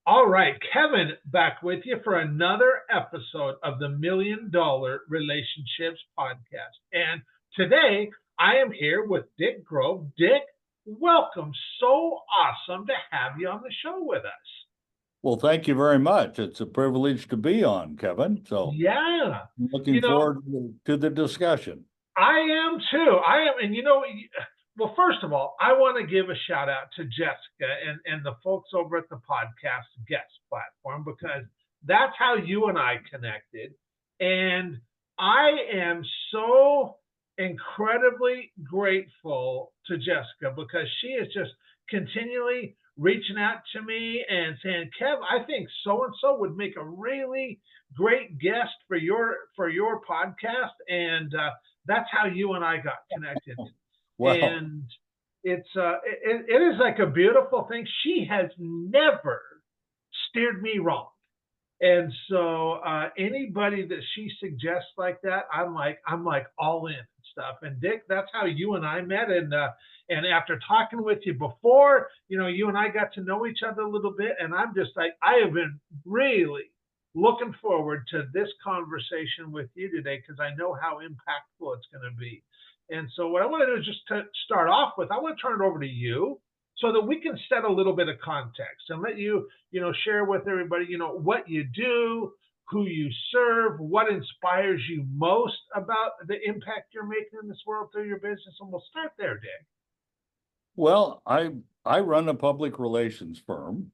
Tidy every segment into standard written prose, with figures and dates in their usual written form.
All right, Kevin, back with you for another episode of the $1 Million Relationships Podcast. And today I am here with Dick Grove. Dick, welcome. So awesome to have you on the show with us. Well, thank you very much. It's a privilege to be on, Kevin. So Yeah, I'm you looking know, forward to the discussion. I am too. I am, and well, first of all, I want to give a shout out to Jessica and the folks over at the podcast guest platform because that's how you and I connected. And I am so incredibly grateful to Jessica because she is just continually reaching out to me and saying, Kev, I think so and so would make a really great guest for your podcast. And that's how you and I got connected. Well, And it is like a beautiful thing. She has never steered me wrong. And so anybody that she suggests like that, I'm like all in and stuff. And Dick, that's how you and I met. And after talking with you before, you and I got to know each other a little bit. And I'm just like, I have been really looking forward to this conversation with you today because I know how impactful it's going to be. And so what I want to do is just to start off with, I want to turn it over to you so that we can set a little bit of context and let you, share with everybody, what you do, who you serve, what inspires you most about the impact you're making in this world through your business. And we'll start there, Dick. well, I run a public relations firm.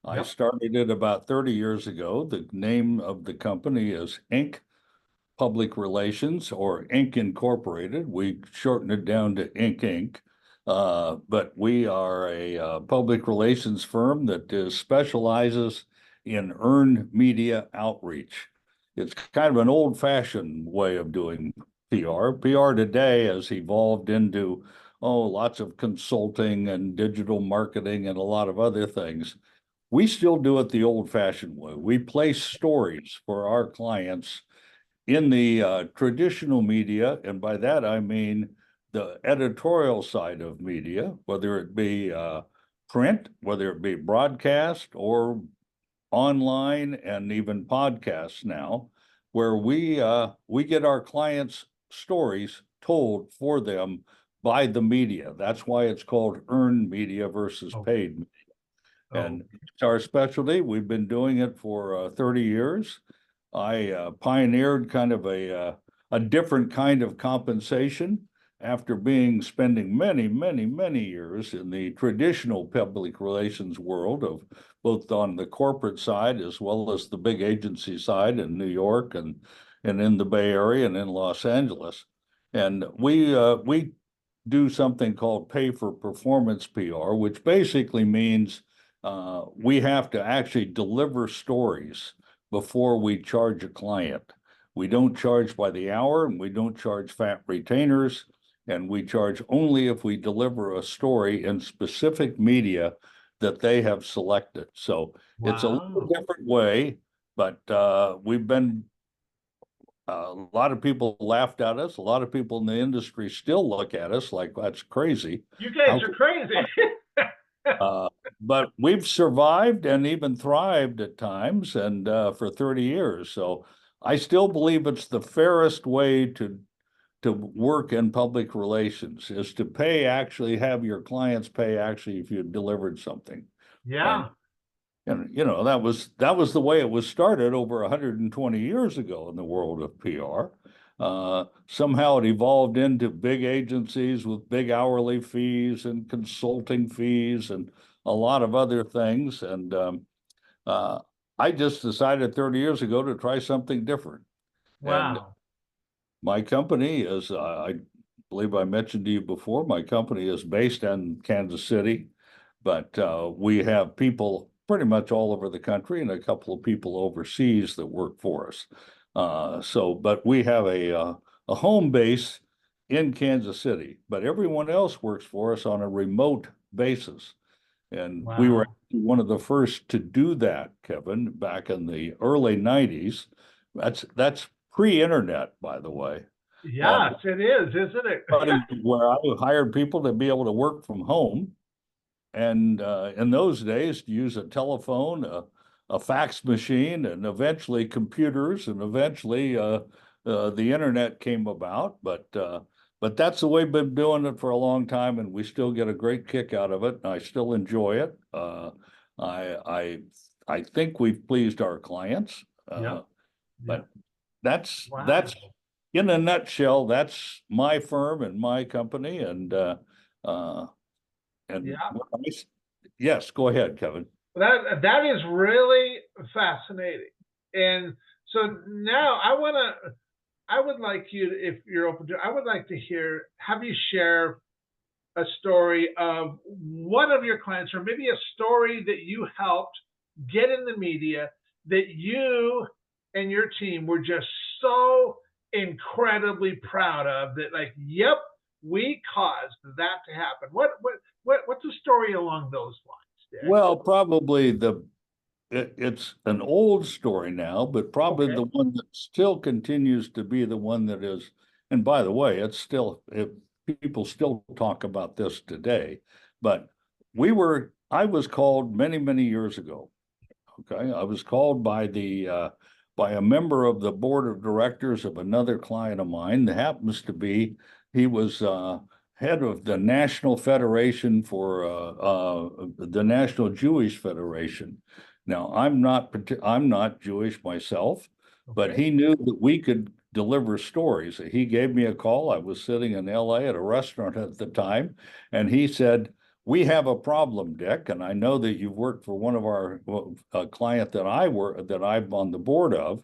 I Yep. started it about 30 years ago. The name of the company is Inc. Public Relations or Inc. Incorporated. We shortened it down to Inc. But we are a public relations firm that specializes in earned media outreach. It's kind of an old-fashioned way of doing PR. PR today has evolved into, lots of consulting and digital marketing and a lot of other things. We still do it the old-fashioned way. We place stories for our clients in the traditional media, and by that I mean the editorial side of media, whether it be print, whether it be broadcast or online and even podcasts now, where we get our clients' stories told for them by the media. That's why it's called earned media versus Oh, paid media. oh, And it's our specialty. We've been doing it for 30 years. I pioneered kind of a different kind of compensation after spending many, many, many years in the traditional public relations world of both on the corporate side as well as the big agency side in New York and in the Bay Area and in Los Angeles. And we do something called pay for performance PR, which basically means we have to actually deliver stories before we charge a client. We don't charge by the hour and we don't charge fat retainers, and we charge only if we deliver a story in specific media that they have selected. So it's a little wow. different way, but we've been a lot of people laughed at us. A lot of people in the industry still look at us like that's crazy. You How guys are could crazy. uh, but we've survived and even thrived at times, and for 30 years. So I still believe it's the fairest way to work in public relations is to actually have your clients pay actually if you delivered something. And Yeah. that was the way it was started over 120 years ago in the world of PR. Somehow it evolved into big agencies with big hourly fees and consulting fees and a lot of other things. And uh, I just decided 30 years ago to try something different. And Wow. my company is, I believe I mentioned to you before, my company is based in Kansas City, but we have people pretty much all over the country and a couple of people overseas that work for us. But we have a home base in Kansas City, but everyone else works for us on a remote basis. And we were Wow. one of the first to do that, Kevin, back in the early 90s. That's pre-internet, by the way. And Yes, it is, isn't it? where I hired people to be able to work from home. and in those days, to use a telephone, a fax machine, and eventually computers, and eventually the internet came about. But that's the way we've been doing it for a long time, and we still get a great kick out of it. And I still enjoy it. I I I think we've pleased our clients. Yep. But Yep. that's Wow. in a nutshell, that's my firm and my company. Uh, and Yeah. yes, go ahead, Kevin. That is really fascinating. And so now I would like you, if you're open to, I would like to have you share a story of one of your clients, or maybe a story that you helped get in the media that you and your team were just so incredibly proud of, that like, yep, we caused that to happen. What's a story along those lines, Dick? Well, probably it's an old story now, but probably Okay. the one that still continues to be the one that is, and by the way, people still talk about this today, but I was called many, many years ago. Okay, I was called by a member of the board of directors of another client of mine that happens to be, he was head of the National Federation for the National Jewish Federation. Now, I'm not Jewish myself, but Okay. he knew that we could deliver stories. He gave me a call. I was sitting in LA at a restaurant at the time, and he said, "We have a problem, Dick, and I know that you've worked for one of our client that I'm on the board of,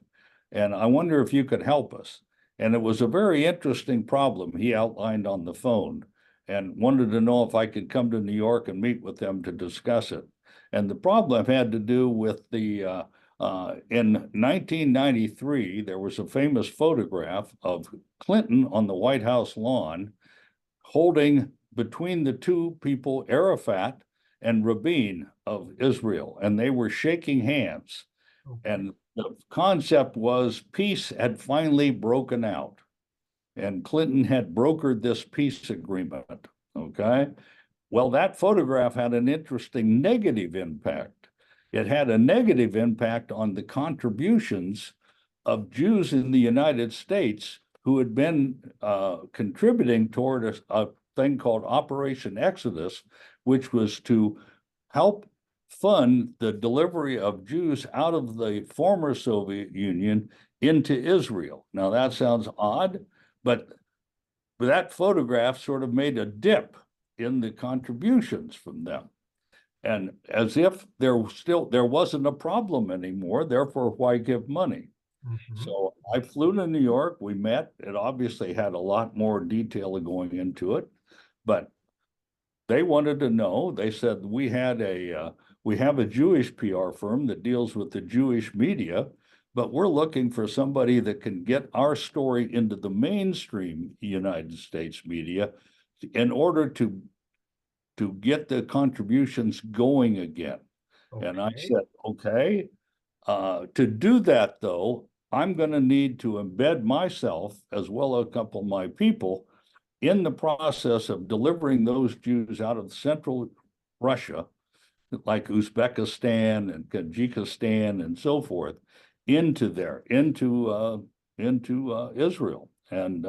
and I wonder if you could help us." And it was a very interesting problem he outlined on the phone, and wanted to know if I could come to New York and meet with them to discuss it. And the problem had to do with in 1993, there was a famous photograph of Clinton on the White House lawn holding between the two people, Arafat and Rabin of Israel, and they were shaking hands. Okay. And the concept was peace had finally broken out, and Clinton had brokered this peace agreement. Okay. Well, that photograph had an interesting negative impact. It had a negative impact on the contributions of Jews in the United States who had been contributing toward a thing called Operation Exodus, which was to help fund the delivery of Jews out of the former Soviet Union into Israel. Now, that sounds odd, but that photograph sort of made a dip in the contributions from them. And as if there wasn't a problem anymore, therefore, why give money? Mm-hmm. So I flew to New York. We met. It obviously had a lot more detail going into it, but they wanted to know. They said we have a Jewish PR firm that deals with the Jewish media, but we're looking for somebody that can get our story into the mainstream United States media in order to get the contributions going again. And I Okay. said, okay. To do that, though, I'm going to need to embed myself, as well as a couple of my people, in the process of delivering those Jews out of central Russia, like Uzbekistan and Tajikistan and so forth, into Israel. And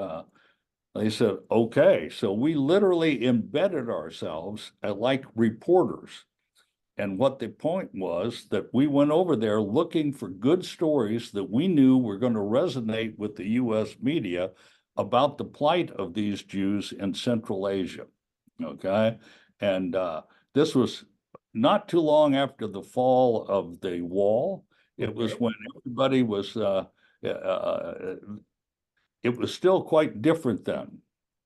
they said, okay. So we literally embedded ourselves like reporters. And what the point was that we went over there looking for good stories that we knew were going to resonate with the US media about the plight of these Jews in Central Asia. Okay. And this was not too long after the fall of the wall. It was Okay. when everybody was, uh, it was still quite different then.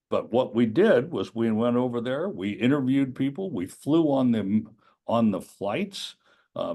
But what we did was we went over there, we interviewed people, we flew on the flights,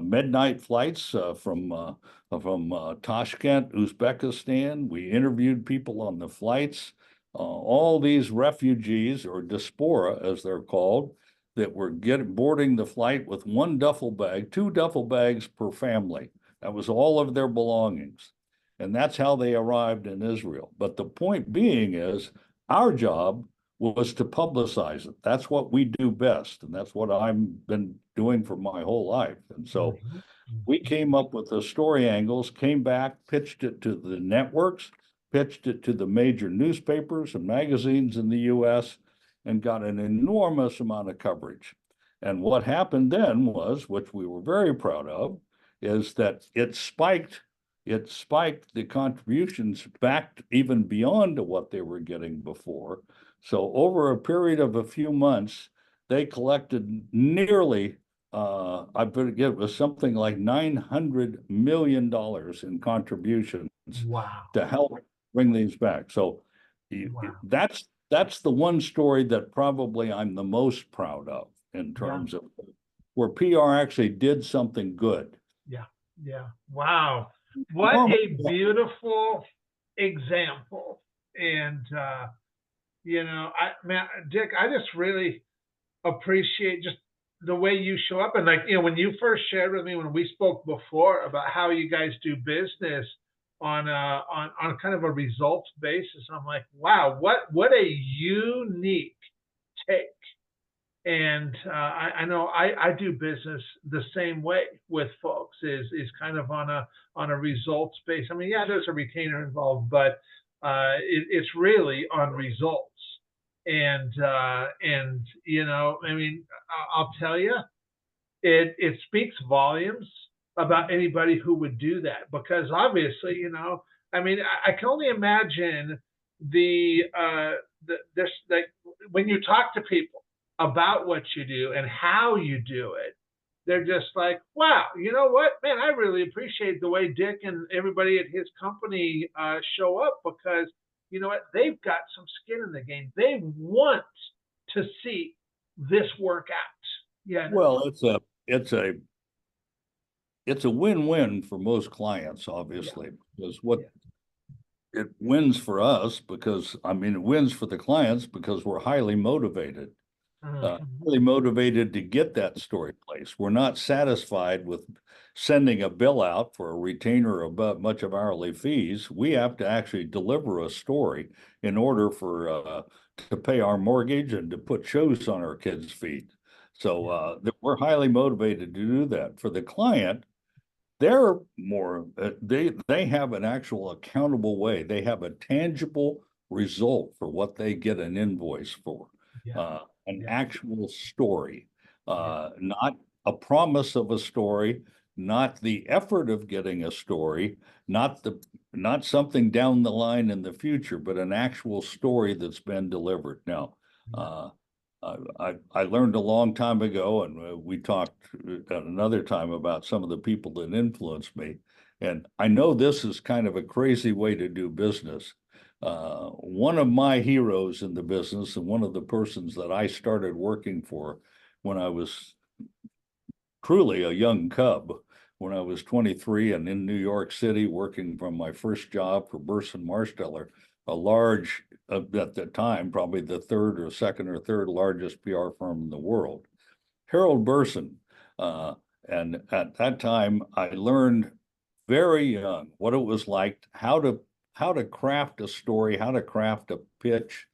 midnight flights from Tashkent, Uzbekistan. We interviewed people on the flights, all these refugees or diaspora, as they're called, that were boarding the flight with one duffel bag, two duffel bags per family. That was all of their belongings. And that's how they arrived in Israel. But the point being is, our job was to publicize it. That's what we do best, and that's what I've been doing for my whole life. And so Mhm, we mhm. came up with the story angles, came back, pitched it to the networks, pitched it to the major newspapers and magazines in the US, and got an enormous amount of coverage. And what happened then was, which we were very proud of, is that it spiked the contributions back even beyond to what they were getting before. So over a period of a few months, they collected nearly I believe it was something like $900 million in contributions Wow. to help bring these back. So Wow. that's the one story that probably I'm the most proud of in Yeah. terms of where PR actually did something good. Yeah. Yeah. Wow. What Normally, a beautiful example. And man, Dick, I just really appreciate just the way you show up. And like, when you first shared with me when we spoke before about how you guys do business on kind of a results basis, I'm like, wow, what a unique take. And I know I do business the same way with folks is kind of on a results base. I mean, yeah, there's a retainer involved, but it's really on results. And I mean, I'll tell you, it speaks volumes about anybody who would do that, because obviously, I mean, I can only imagine this, like, when you talk to people about what you do and how you do it, they're just like, wow, you know what, man, I really appreciate the way Dick and everybody at his company show up, because you know what, they've got some skin in the game. They want to see this work out. Yeah. well, it's a it's a win-win for most clients, Yeah. obviously, because what Yeah. it wins for us because I mean it wins for the clients because we're highly motivated. Mhm. Really motivated to get that story placed. We're not satisfied with sending a bill out for a retainer above much of hourly fees. We have to actually deliver a story in order for to pay our mortgage and to put shows on our kids' feet. So Yeah. we're highly motivated to do that. For the client, they're more they have an actual accountable way. They have a tangible result for what they get an invoice for, Yeah. uh, an Yeah. actual story, Yeah. not a promise of a story, not the effort of getting a story, not something down the line in the future, but an actual story that's been delivered. Now, Yeah. uh, I learned a long time ago, and we talked at another time about some of the people that influenced me. And I know this is kind of a crazy way to do business. One of my heroes in the business, and one of the persons that I started working for when I was truly a young cub, when I was 23 and in New York City working from my first job for Burson Marsteller, a large, at the time, probably the third or second or third largest PR firm in the world. Harold Burson. Uh, and at that time, I learned very young what it was like, how to craft a story, how to craft a pitch,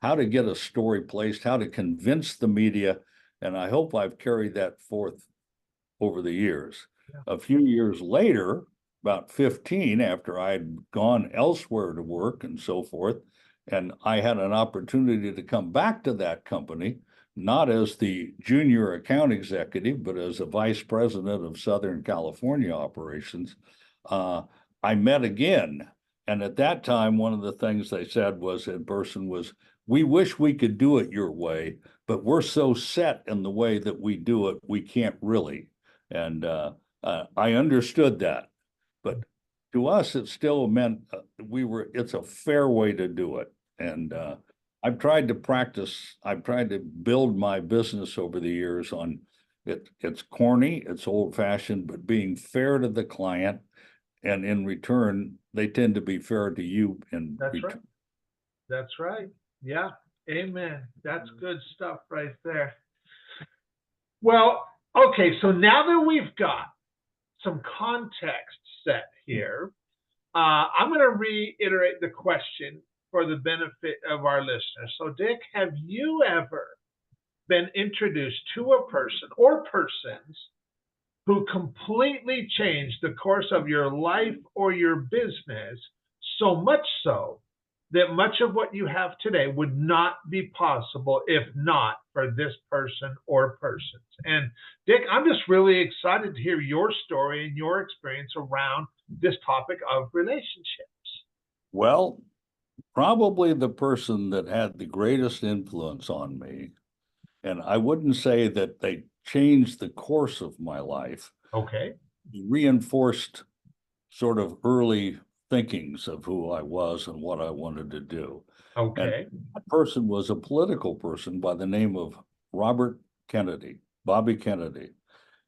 how to get a story placed, how to convince the media. And I hope I've carried that forth over the years. Yeah. A few years later, about 15, after I'd gone elsewhere to work and so forth, and I had an opportunity to come back to that company, not as the junior account executive, but as a vice president of Southern California operations. Uh, I met again. And at that time, one of the things they said was in person was, we wish we could do it your way, but we're so set in the way that we do it, we can't really. And I understood that, but to us, it still meant it's a fair way to do it. And I've tried to build my business over the years on it's corny, it's old fashioned, but being fair to the client. And in return, they tend to be fair to you in That's right. return. That's right. Yeah. Amen. That's good stuff right there. Well, okay. So now that we've got some context set here, I'm going to reiterate the question for the benefit of our listeners. So, Dick, have you ever been introduced to a person or persons who completely changed the course of your life or your business, so much so that much of what you have today would not be possible if not for this person or persons? And Dick, I'm just really excited to hear your story and your experience around this topic of relationships. Well, probably the person that had the greatest influence on me, and I wouldn't say that they changed the course of my life, Okay. reinforced sort of early thinkings of who I was and what I wanted to do. And Okay. that person was a political person by the name of Robert Kennedy, Bobby Kennedy.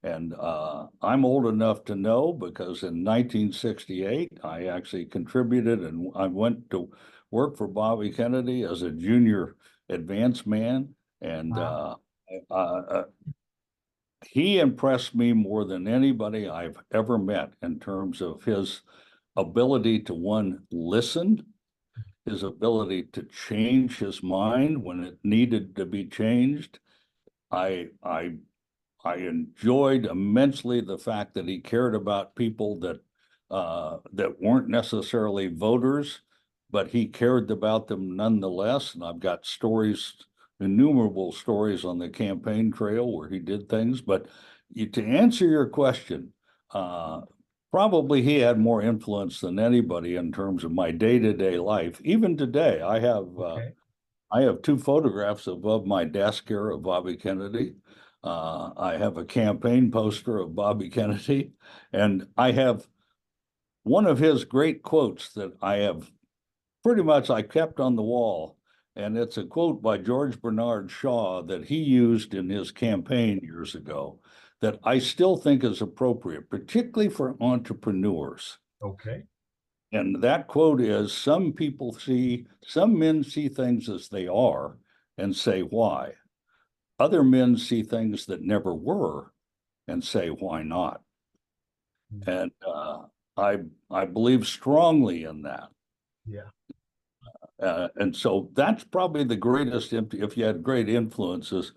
And I'm old enough to know because in 1968, I actually contributed and I went to work for Bobby Kennedy as a junior advance man. And Wow. uh, he impressed me more than anybody I've ever met in terms of his ability to, one, listen, his ability to change his mind when it needed to be changed. I I I enjoyed immensely the fact that he cared about people that weren't necessarily voters, but he cared about them nonetheless. And I've got stories, innumerable stories on the campaign trail where he did things. But to answer your question, uh, probably he had more influence than anybody in terms of my day-to-day life. Even today, Okay. I have two photographs above my desk here of Bobby Kennedy. I have a campaign poster of Bobby Kennedy, and I have one of his great quotes that I have pretty much I kept on the wall. And it's a quote by George Bernard Shaw that he used in his campaign years ago that I still think is appropriate, particularly for entrepreneurs. Okay. And that quote is, some men see things as they are and say why. Other men see things that never were and say why not. And I believe strongly in that. Yeah. And so that's probably the greatest, if you had great influences.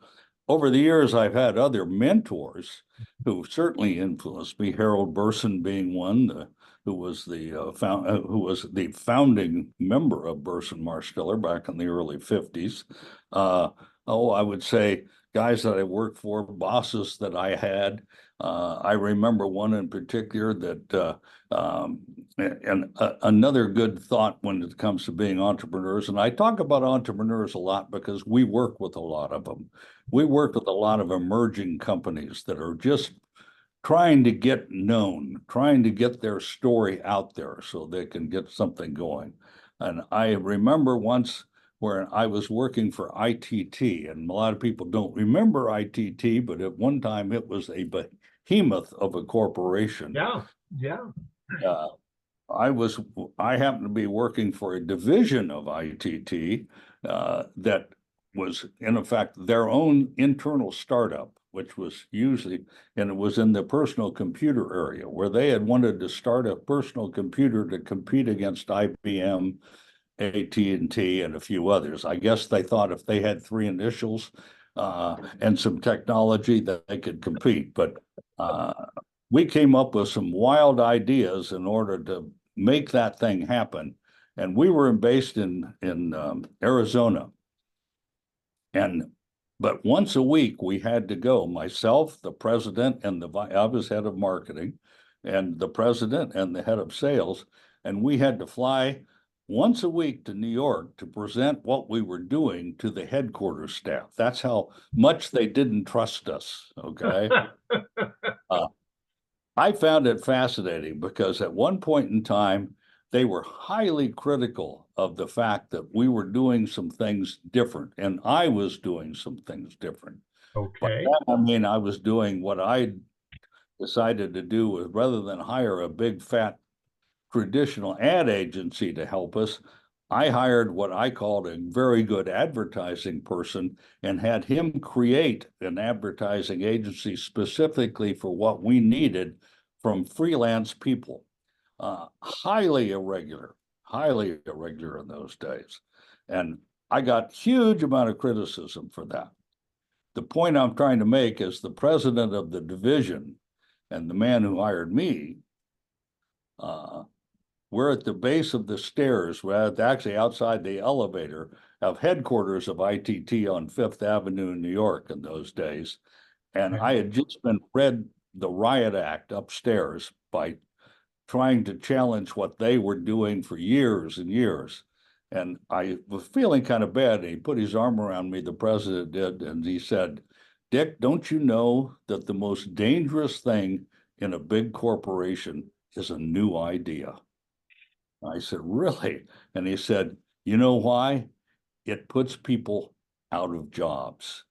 Over the years, I've had other mentors who certainly influenced me, Harold Burson being one, who was who was the founding member of Burson Marsteller back in the early 50s. Uh, I would say guys that I worked for, bosses that I had. I remember one in particular that and another good thought when it comes to being entrepreneurs, and I talk about entrepreneurs a lot because we work with a lot of them. We work with a lot of emerging companies that are just trying to get known, trying to get their story out there so they can get something going. And I remember once where I was working for ITT, and a lot of people don't remember ITT, but at one time it was a behemoth of a corporation. Yeah. Yeah. Uh, I happened to be working for a division of ITT that was in effect their own internal startup, which was and it was in the personal computer area where they had wanted to start a personal computer to compete against IBM, AT&T, and a few others. I guess they thought if they had three initials and some technology that they could compete. But uh, we came up with some wild ideas in order to make that thing happen. And we were based in Arizona. And but once a week we had to go, myself, the president, and I was head of marketing, and the president and the head of sales, and we had to fly once a week to New York to present what we were doing to the headquarters staff. That's how much they didn't trust us. Okay. Uh, I found it fascinating because at one point in time, they were highly critical of the fact that we were doing some things different, and I was doing some things different. By Okay. that, I mean, I was doing what I decided to do was rather than hire a big fat traditional ad agency to help us, I hired what I called a very good advertising person and had him create an advertising agency specifically for what we needed from freelance people. Highly irregular, highly irregular in those days. And I got huge amount of criticism for that. The point I'm trying to make is the president of the division and the man who hired me, we're at the base of the stairs, we're actually outside the elevator of headquarters of ITT on Fifth Avenue in New York in those days. And I had just been read the riot act upstairs by trying to challenge what they were doing for years and years. And I was feeling kind of bad. He put his arm around me, the president did, and he said, Dick, don't you know that the most dangerous thing in a big corporation is a new idea? I said, really? And he said, you know why? It puts people out of jobs.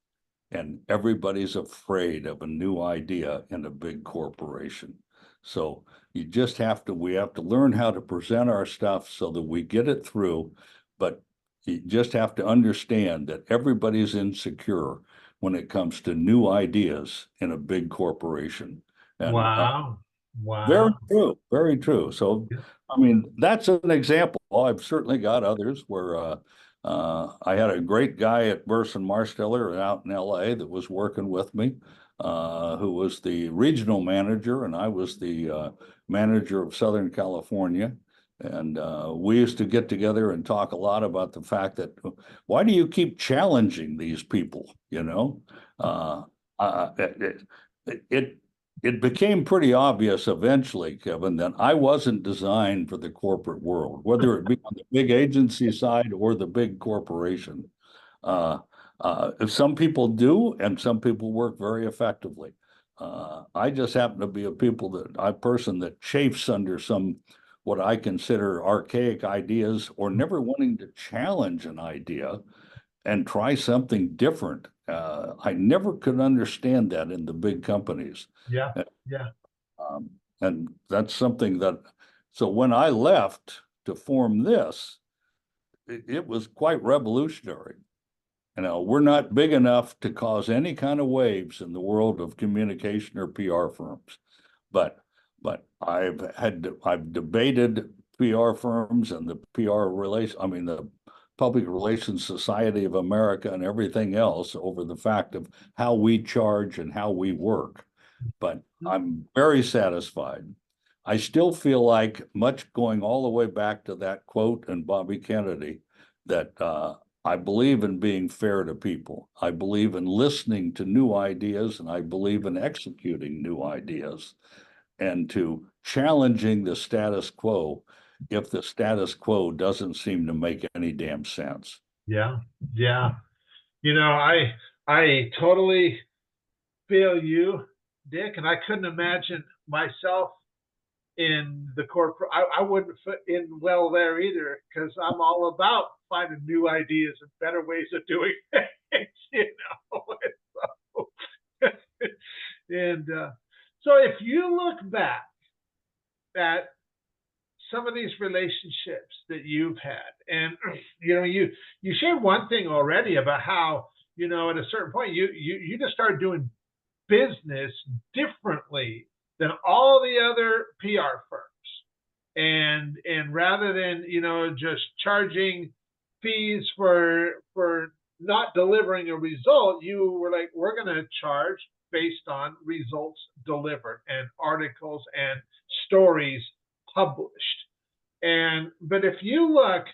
And everybody's afraid of a new idea in a big corporation. So we have to learn how to present our stuff so that we get it through. But you just have to understand that everybody's insecure when it comes to new ideas in a big corporation. And Wow. very Wow. true, very true. So, I mean, that's an example. I've certainly got others where I had a great guy at Burson Marsteller out in LA that was working with me, who was the regional manager, and I was the manager of Southern California. And we used to get together and talk a lot about the fact that why do you keep challenging these people? You know, it it became pretty obvious eventually, Kevin, that I wasn't designed for the corporate world, whether it be on the big agency side or the big corporation. Uh, some people do, and some people work very effectively. I just happen to be a person that chafes under some what I consider archaic ideas or never wanting to challenge an idea and try something different. I never could understand that in the big companies. Yeah. Yeah. Um, and that's something that, so when I left to form this, it was quite revolutionary. You know, we're not big enough to cause any kind of waves in the world of communication or PR firms. But I've debated PR firms and the the Public Relations Society of America and everything else over the fact of how we charge and how we work. But I'm very satisfied. I still feel like much going all the way back to that quote and Bobby Kennedy that I believe in being fair to people. I believe in listening to new ideas and I believe in executing new ideas and to challenging the status quo if the status quo doesn't seem to make any damn sense. Yeah. Yeah. You know, I totally feel you, Dick, and I couldn't imagine myself in the corporate. I wouldn't fit in well there either because I'm all about finding new ideas and better ways of doing things, you know. And so if you look back at some of these relationships that you've had, and you know, you shared one thing already about how, you know, at a certain point you just started doing business differently than all the other PR firms. And rather than, you know, just charging fees for not delivering a result, you were like, we're going to charge based on results delivered and articles and stories published. And but if you look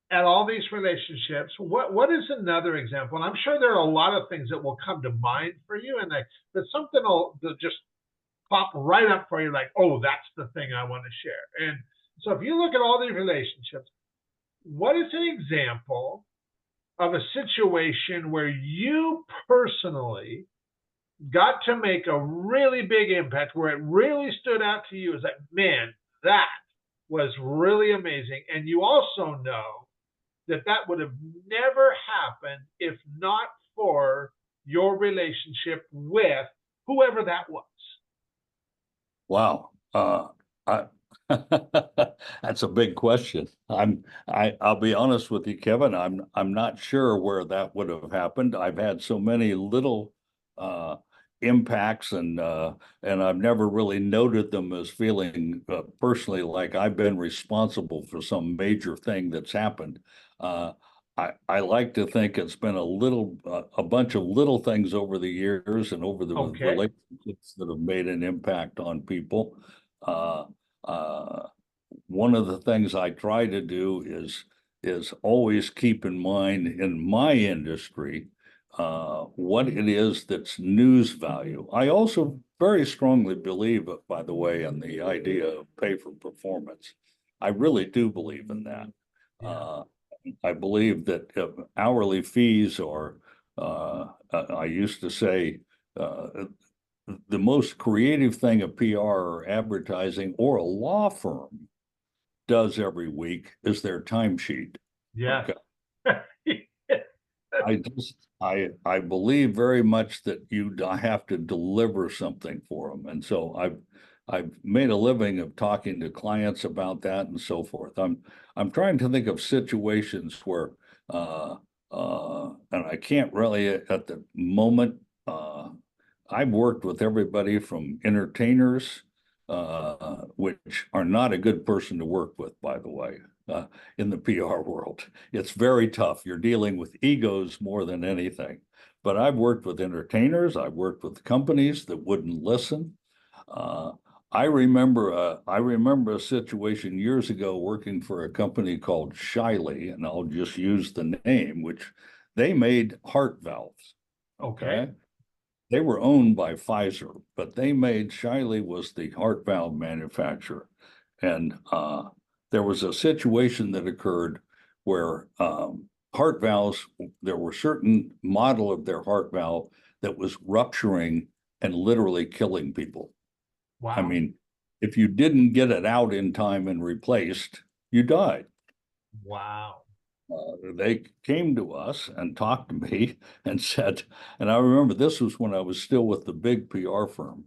at all these relationships, what is another example? And I'm sure there are a lot of things that will come to mind for you, and like, but something will just pop right up for you, like, oh, that's the thing I want to share. And so if you look at all these relationships, what is an example of a situation where you personally got to make a really big impact, where it really stood out to you as like, man, that was really amazing. And you also know that that would have never happened if not for your relationship with whoever that was. Wow. I, that's a big question. I'll be honest with you, Kevin. I'm not sure where that would have happened. I've had so many little uh, impacts, and I've never really noted them as feeling personally like I've been responsible for some major thing that's happened. I like to think it's been a bunch of little things over the years and over the Okay. relationships that have made an impact on people. Uh, uh, One of the things I try to do is always keep in mind in my industry what it is that's news value. I also very strongly believe, by the way, in the idea of pay for performance. I really do believe in that. Yeah. I believe that hourly fees are, I used to say, the most creative thing a PR or advertising or a law firm does every week is their timesheet. Yes. Okay. I believe very much that you have to deliver something for them. And so I've made a living of talking to clients about that and so forth. I'm trying to think of situations where and I can't really at the moment I've worked with everybody from entertainers, which are not a good person to work with, by the way, in the PR world. It's very tough. You're dealing with egos more than anything. But I've worked with entertainers. I've worked with companies that wouldn't listen. Uh, I remember a situation years ago working for a company called Shiley, and I'll just use the name, which they made heart valves. Okay. Okay. They were owned by Pfizer, but they made Shiley was the heart valve manufacturer. And there was a situation that occurred where heart valves, there were certain model of their heart valve that was rupturing and literally killing people. I Wow. mean, if you didn't get it out in time and replaced, you died. Wow. They came to us and talked to me and said, and I remember this was when I was still with the big PR firm.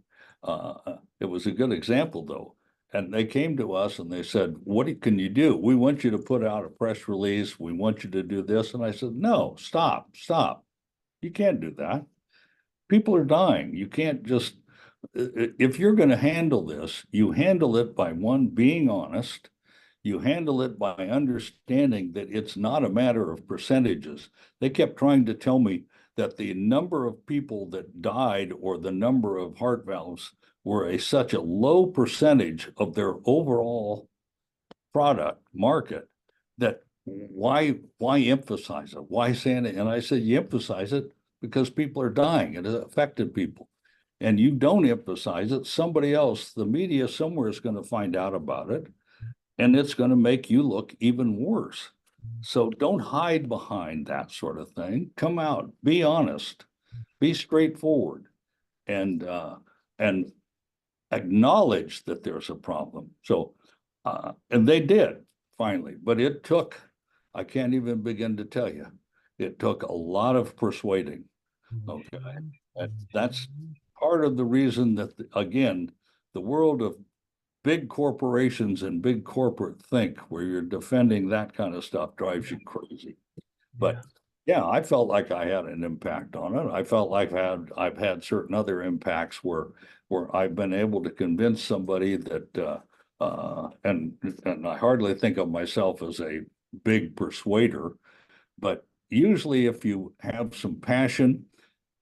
It was a good example though. And they came to us and they said, can you do? We want you to put out a press release. We want you to do this. And I said, no, stop. You can't do that. People are dying. You can't just, if you're going to handle this, you handle it by one, being honest. You handle it by understanding that it's not a matter of percentages. They kept trying to tell me that the number of people that died or the number of heart valves were such a low percentage of their overall product market that why emphasize it? Why say it? And I said, you emphasize it because people are dying. It has affected people. And you don't emphasize it, somebody else, the media somewhere is going to find out about it, and it's going to make you look even worse. So don't hide behind that sort of thing. Come out, be honest, be straightforward, and acknowledge that there's a problem. So, and they did finally, but it took, I can't even begin to tell you, it took a lot of persuading. Okay. And that's part of the reason that, again, the world of big corporations and big corporate think where you're defending that kind of stuff drives you crazy. But yeah, I felt like I had an impact on it. I felt like I've had certain other impacts where I've been able to convince somebody that and I hardly think of myself as a big persuader, but usually if you have some passion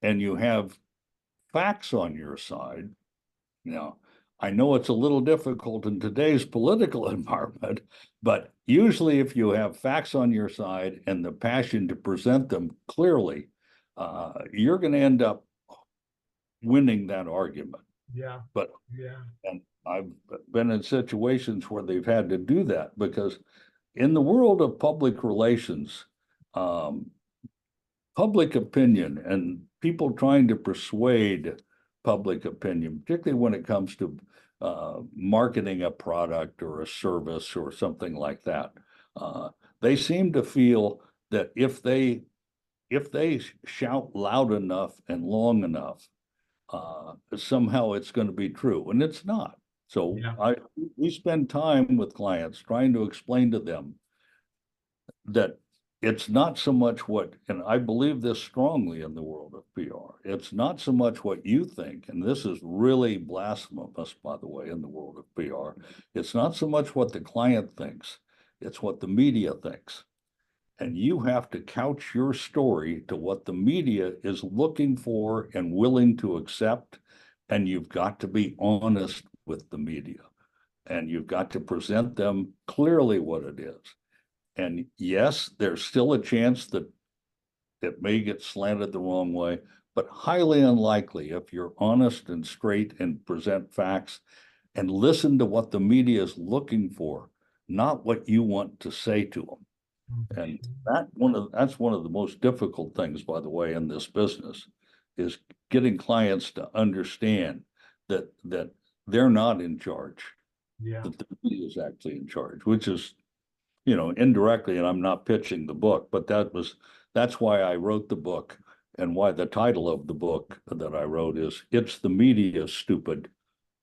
and you have facts on your side, you know, I know it's a little difficult in today's political environment, but usually if you have facts on your side and the passion to present them clearly, you're going to end up winning that argument. Yeah. But Yeah. and I've been in situations where they've had to do that because in the world of public relations, um, public opinion and people trying to persuade public opinion, particularly when it comes to marketing a product or a service or something like that. They seem to feel that if they shout loud enough and long enough, somehow it's going to be true, and it's not. So Yeah. we spend time with clients trying to explain to them that it's not so much what, and I believe this strongly in the world of PR, it's not so much what you think, and this is really blasphemous, by the way, in the world of PR. It's not so much what the client thinks, it's what the media thinks. And you have to couch your story to what the media is looking for and willing to accept. And you've got to be honest with the media. And you've got to present them clearly what it is. And yes, there's still a chance that it may get slanted the wrong way, but highly unlikely if you're honest and straight and present facts and listen to what the media is looking for, not what you want to say to them. And that's one of the most difficult things, by the way, in this business, is getting clients to understand that they're not in charge, Yeah. that the media is actually in charge, which is, indirectly, and I'm not pitching the book, but that's why I wrote the book, and why the title of the book that I wrote is "It's the Media, Stupid."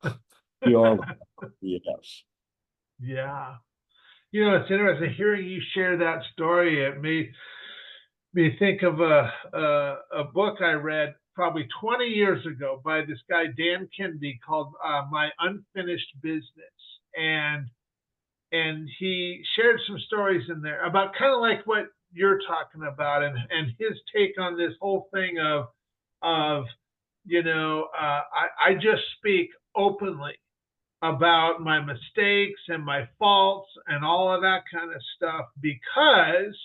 PR, yes. Yeah. It's interesting hearing you share that story. It made me think of a book I read probably 20 years ago by this guy Dan Kennedy called My Unfinished Business, and he shared some stories in there about kind of like what you're talking about, and his take on this whole thing of I just speak openly about my mistakes and my faults and all of that kind of stuff because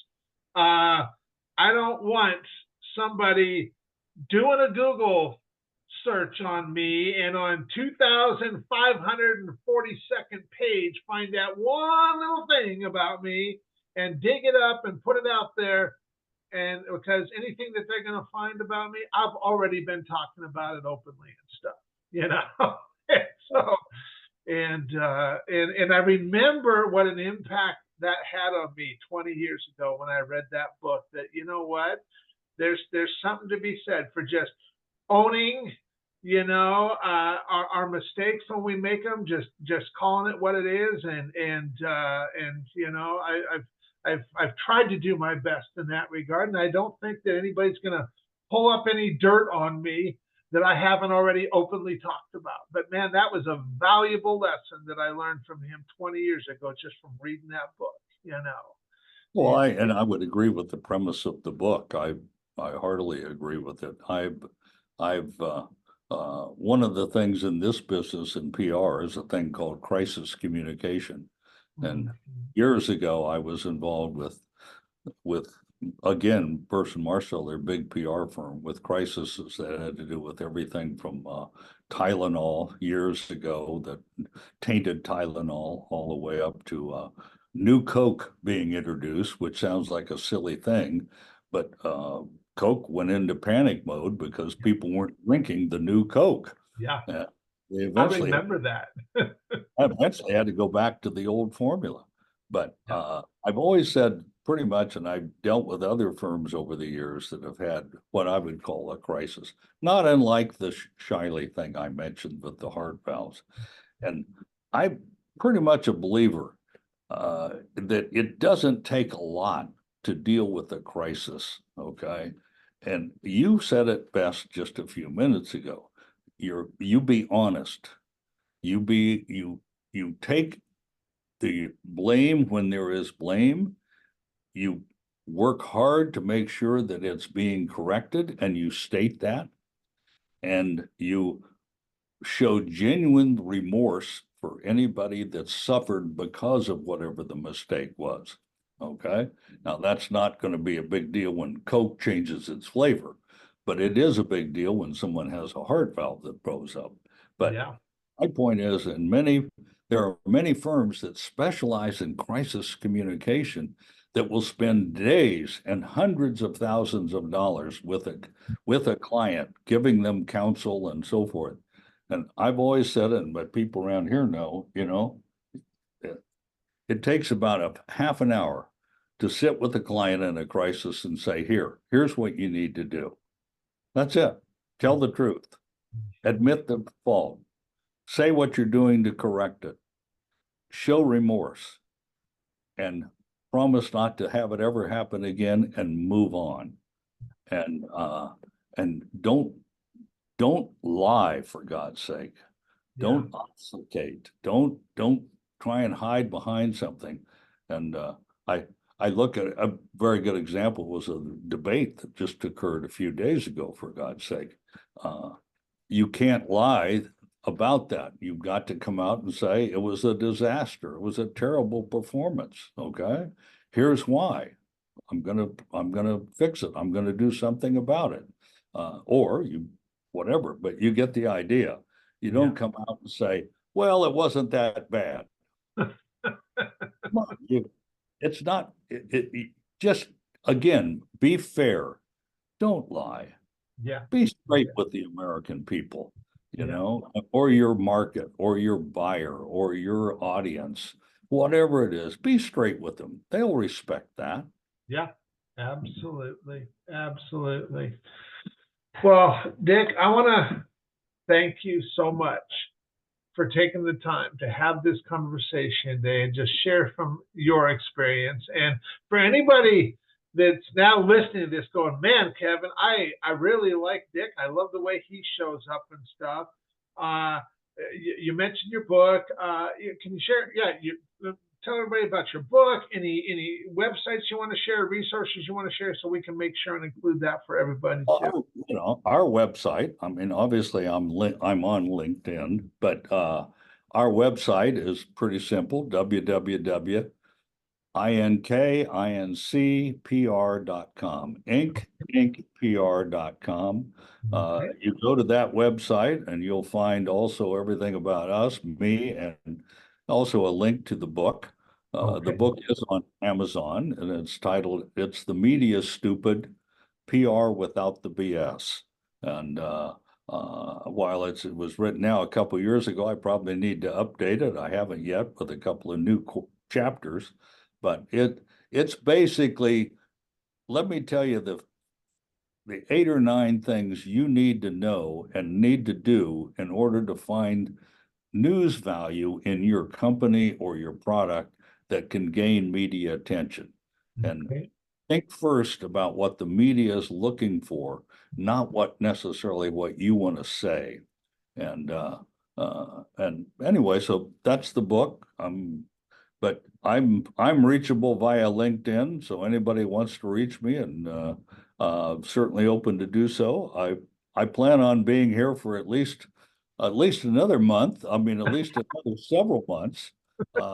I don't want somebody doing a Google search on me and on 2,542nd page find that one little thing about me and dig it up and put it out there. And because anything that they're going to find about me, I've already been talking about it openly and stuff. And so and I remember what an impact that had on me 20 years ago when I read that book. That what, there's something to be said for just owning, our mistakes when we make them, just calling it what it is, and I've tried to do my best in that regard, and I don't think that anybody's going to pull up any dirt on me that I haven't already openly talked about. But man, that was a valuable lesson that I learned from him 20 years ago, just from reading that book. Well, I would agree with the premise of the book. I heartily agree with it. I've one of the things in this business in PR is a thing called crisis communication. And years ago, I was involved with again, Burson Marshall, their big PR firm, with crises that had to do with everything from Tylenol years ago, that tainted Tylenol, all the way up to new Coke being introduced, which sounds like a silly thing, but Coke went into panic mode because people weren't drinking the new Coke. Yeah, They I eventually remember that. eventually had to go back to the old formula. But I've always said pretty much, and I've dealt with other firms over the years that have had what I would call a crisis, not unlike the Shiley thing I mentioned with the heart valves. And I'm pretty much a believer that it doesn't take a lot to deal with a crisis, okay? And you said it best just a few minutes ago. You be honest. You take the blame when there is blame. You work hard to make sure that it's being corrected, and you state that, and you show genuine remorse for anybody that suffered because of whatever the mistake was. Okay. Now, that's not going to be a big deal when Coke changes its flavor, but it is a big deal when someone has a heart valve that blows up. But Yeah. my point is, there are many firms that specialize in crisis communication that will spend days and hundreds of thousands of dollars with a client, giving them counsel and so forth. And I've always said it, but people around here know, it takes about a half an hour to sit with a client in a crisis and say, here's what you need to do. That's it. Tell the truth. Admit the fault. Say what you're doing to correct it. Show remorse. And promise not to have it ever happen again, and move on. And don't lie, for God's sake. Yeah. Don't obfuscate. Don't try and hide behind something. And I I look at a very good example was a debate that just occurred a few days ago, for God's sake. You can't lie about that. You've got to come out and say it was a disaster. It was a terrible performance. Okay. Here's why. I'm gonna fix it. I'm gonna do something about it. Or you whatever, but you get the idea. You Yeah. don't come out and say, well, it wasn't that bad. Come on, it's not just again, be fair. Don't lie. Yeah. Be straight Yeah. with the American people, Yeah. or your market, or your buyer, or your audience, whatever it is, be straight with them. They'll respect that. Yeah. Absolutely. Absolutely. Well, Dick, I want to thank you so much for taking the time to have this conversation today and just share from your experience. And for anybody that's now listening to this going, man, Kevin, I really like Dick. I love the way he shows up and stuff. Uh, you mentioned your book. Can you share? Yeah, you tell everybody about your book. Any websites you want to share, resources you want to share, so we can make sure and include that for everybody too. Our website, I mean, obviously I'm on LinkedIn, but our website is pretty simple, www.incpr.com, incpr.com. Okay. You go to that website and you'll find also everything about us, me, and also a link to the book. The Okay. book is on Amazon and it's titled, It's the Media Stupid, PR Without the BS. And while it was written now a couple years ago, I probably need to update it. I haven't yet with a couple of new chapters, but it's basically, let me tell you the 8 or 9 things you need to know and need to do in order to find news value in your company or your product that can gain media attention. And Okay. think first about what the media is looking for, not what necessarily what you want to say. And anyway, so that's the book. But I'm reachable via LinkedIn, so anybody wants to reach me, and certainly open to do so. I plan on being here for at least another month. I mean, at least another several months. Uh,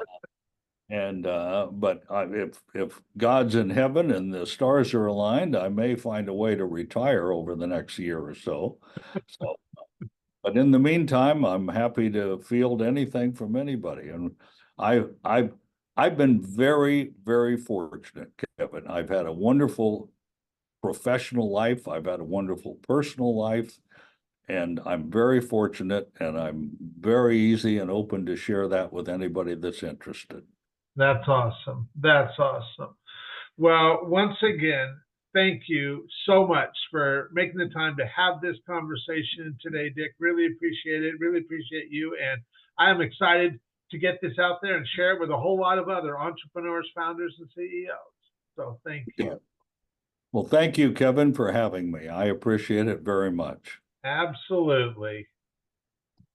and but if God's in heaven and the stars are aligned, I may find a way to retire over the next year or so. So, but in the meantime, I'm happy to field anything from anybody. And I I've I've been very, very fortunate, Kevin. I've had a wonderful professional life. I've had a wonderful personal life, and I'm very fortunate, and I'm very easy and open to share that with anybody that's interested. That's awesome. That's awesome. Well, once again, thank you so much for making the time to have this conversation today, Dick. Really appreciate it. Really appreciate you. And I'm excited to get this out there and share it with a whole lot of other entrepreneurs, founders, and CEOs. So thank Yeah. you. Well, thank you, Kevin, for having me. I appreciate it very much. Absolutely.